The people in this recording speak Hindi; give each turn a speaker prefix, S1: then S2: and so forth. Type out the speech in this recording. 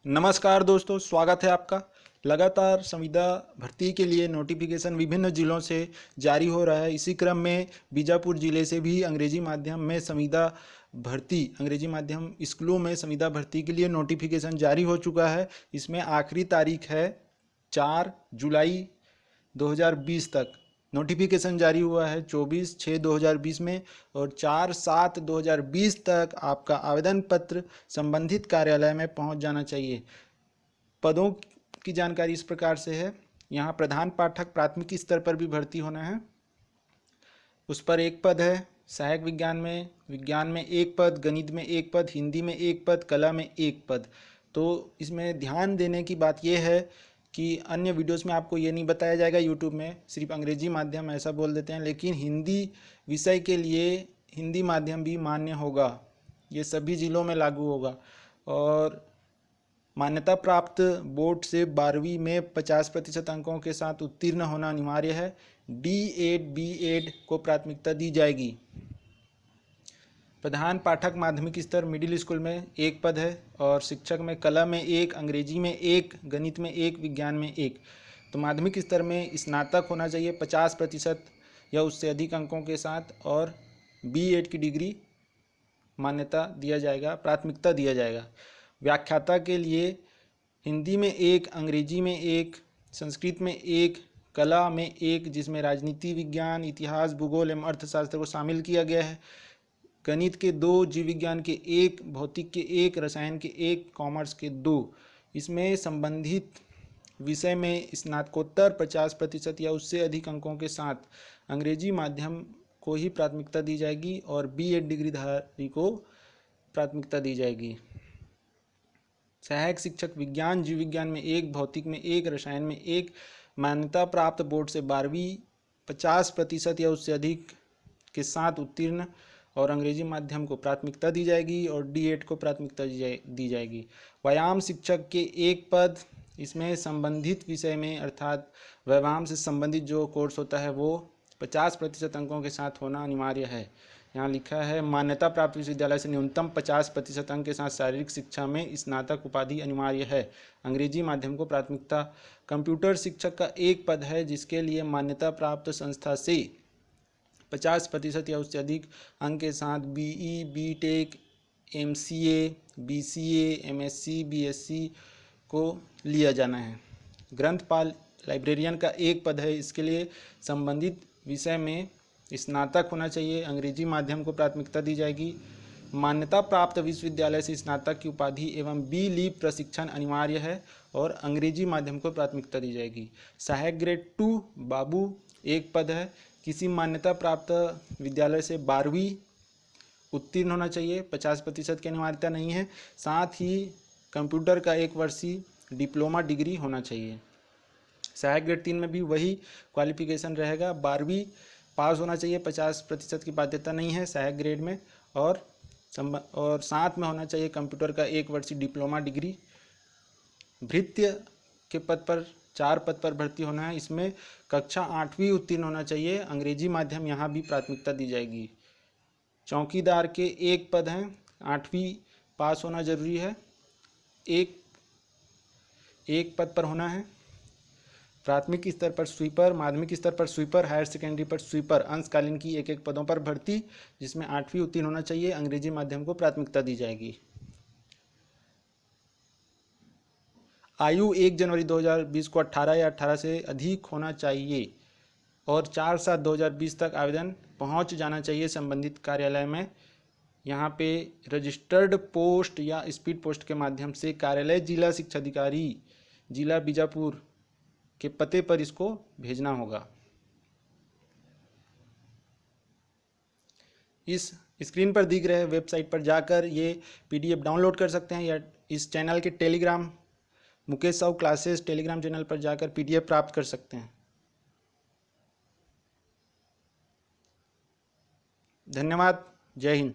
S1: नमस्कार दोस्तों, स्वागत है आपका। लगातार संविदा भर्ती के लिए नोटिफिकेशन विभिन्न जिलों से जारी हो रहा है। इसी क्रम में बीजापुर जिले से भी अंग्रेजी माध्यम में संविदा भर्ती, अंग्रेजी माध्यम स्कूलों में संविदा भर्ती के लिए नोटिफिकेशन जारी हो चुका है। इसमें आखिरी तारीख है 4 जुलाई 2020 तक। नोटिफिकेशन जारी हुआ है 24/6/2020 में और 4/7/2020 तक आपका आवेदन पत्र संबंधित कार्यालय में पहुंच जाना चाहिए। पदों की जानकारी इस प्रकार से है। यहाँ प्रधान पाठक प्राथमिक स्तर पर भी भर्ती होना है, उस पर एक पद है। सहायक विज्ञान में एक पद, गणित में एक पद, हिंदी में एक पद, कला में एक पद। तो इसमें ध्यान देने की बात यह है कि अन्य वीडियोस में आपको ये नहीं बताया जाएगा, यूट्यूब में सिर्फ अंग्रेजी माध्यम ऐसा बोल देते हैं, लेकिन हिंदी विषय के लिए हिंदी माध्यम भी मान्य होगा। ये सभी जिलों में लागू होगा। और मान्यता प्राप्त बोर्ड से 12वीं में 50% अंकों के साथ उत्तीर्ण होना अनिवार्य है। D.Ed B.Ed को प्राथमिकता दी जाएगी। प्रधान पाठक माध्यमिक स्तर मिडिल स्कूल में एक पद है और शिक्षक में कला में एक, अंग्रेजी में एक, गणित में एक, विज्ञान में एक। तो माध्यमिक स्तर में स्नातक होना चाहिए 50% या उससे अधिक अंकों के साथ, और B.Ed की डिग्री मान्यता दिया जाएगा, प्राथमिकता दिया जाएगा। व्याख्याता के लिए हिंदी में एक, अंग्रेजी में एक, संस्कृत में एक, कला में एक, जिसमें राजनीति विज्ञान, इतिहास, भूगोल एवं अर्थशास्त्र को शामिल किया गया है। गणित के 2, जीव विज्ञान के 1, भौतिक के 1, रसायन के 1, कॉमर्स के 2। इसमें संबंधित विषय में स्नातकोत्तर 50% या उससे अधिक अंकों के साथ अंग्रेजी माध्यम को ही प्राथमिकता दी जाएगी और B.Ed डिग्रीधारी को प्राथमिकता दी जाएगी। सहायक शिक्षक विज्ञान, जीव विज्ञान में एक, भौतिक में एक, रसायन में एक, मान्यता प्राप्त बोर्ड से 12वीं 50% या उससे अधिक के साथ उत्तीर्ण और अंग्रेजी माध्यम को प्राथमिकता दी जाएगी और D.Ed को प्राथमिकता दी जाएगी। व्यायाम शिक्षक के एक पद, इसमें संबंधित विषय में अर्थात व्यायाम से संबंधित जो कोर्स होता है वो 50% अंकों के साथ होना अनिवार्य है। यहाँ लिखा है मान्यता प्राप्त विश्वविद्यालय से न्यूनतम 50% अंक के साथ शारीरिक शिक्षा में स्नातक उपाधि अनिवार्य है। अंग्रेजी माध्यम को प्राथमिकता। कंप्यूटर शिक्षक का एक पद है जिसके लिए मान्यता प्राप्त संस्था से 50% या उससे अधिक अंक के साथ BE, B.Tech, MCA, BCA, MSc, BSc को लिया जाना है। ग्रंथपाल लाइब्रेरियन का एक पद है, इसके लिए संबंधित विषय में स्नातक होना चाहिए। अंग्रेजी माध्यम को प्राथमिकता दी जाएगी। मान्यता प्राप्त विश्वविद्यालय से स्नातक की उपाधि एवं B.Lieb प्रशिक्षण अनिवार्य है और अंग्रेजी माध्यम को प्राथमिकता दी जाएगी। सहायक ग्रेड 2 बाबू एक पद है। किसी मान्यता प्राप्त विद्यालय से 12वीं उत्तीर्ण होना चाहिए, 50% की अनिवार्यता नहीं है। साथ ही कंप्यूटर का 1 वर्षीय डिप्लोमा डिग्री होना चाहिए। सहायक ग्रेड 3 में भी वही क्वालिफिकेशन रहेगा, 12वीं पास होना चाहिए, 50% की बाध्यता नहीं है सहायक ग्रेड में, और साथ में होना चाहिए कंप्यूटर का 1 वर्षीय डिप्लोमा डिग्री। भृत्य के पद पर 4 पद पर भर्ती होना है। इसमें कक्षा 8वीं उत्तीर्ण होना चाहिए, अंग्रेजी माध्यम यहाँ भी प्राथमिकता दी जाएगी। चौकीदार के 1 पद हैं, 8वीं पास होना जरूरी है, एक पद पर होना है। प्राथमिक स्तर पर स्वीपर, माध्यमिक स्तर पर स्वीपर, हायर सेकेंडरी पर स्वीपर, अंशकालीन की 1-1 पदों पर भर्ती, जिसमें 8वीं उत्तीर्ण होना चाहिए, अंग्रेजी माध्यम को प्राथमिकता दी जाएगी। आयु 1 जनवरी 2020 को 18 या 18 से अधिक होना चाहिए और 4/7/2020 तक आवेदन पहुंच जाना चाहिए संबंधित कार्यालय में। यहाँ पे रजिस्टर्ड पोस्ट या स्पीड पोस्ट के माध्यम से कार्यालय जिला शिक्षा अधिकारी, जिला बीजापुर के पते पर इसको भेजना होगा। इस स्क्रीन पर दिख रहे वेबसाइट पर जाकर ये PDF डाउनलोड कर सकते हैं या इस चैनल के Telegram Mukesh Sahu classes Telegram channel पर जाकर PDF प्राप्त कर सकते हैं। धन्यवाद। जय हिंद।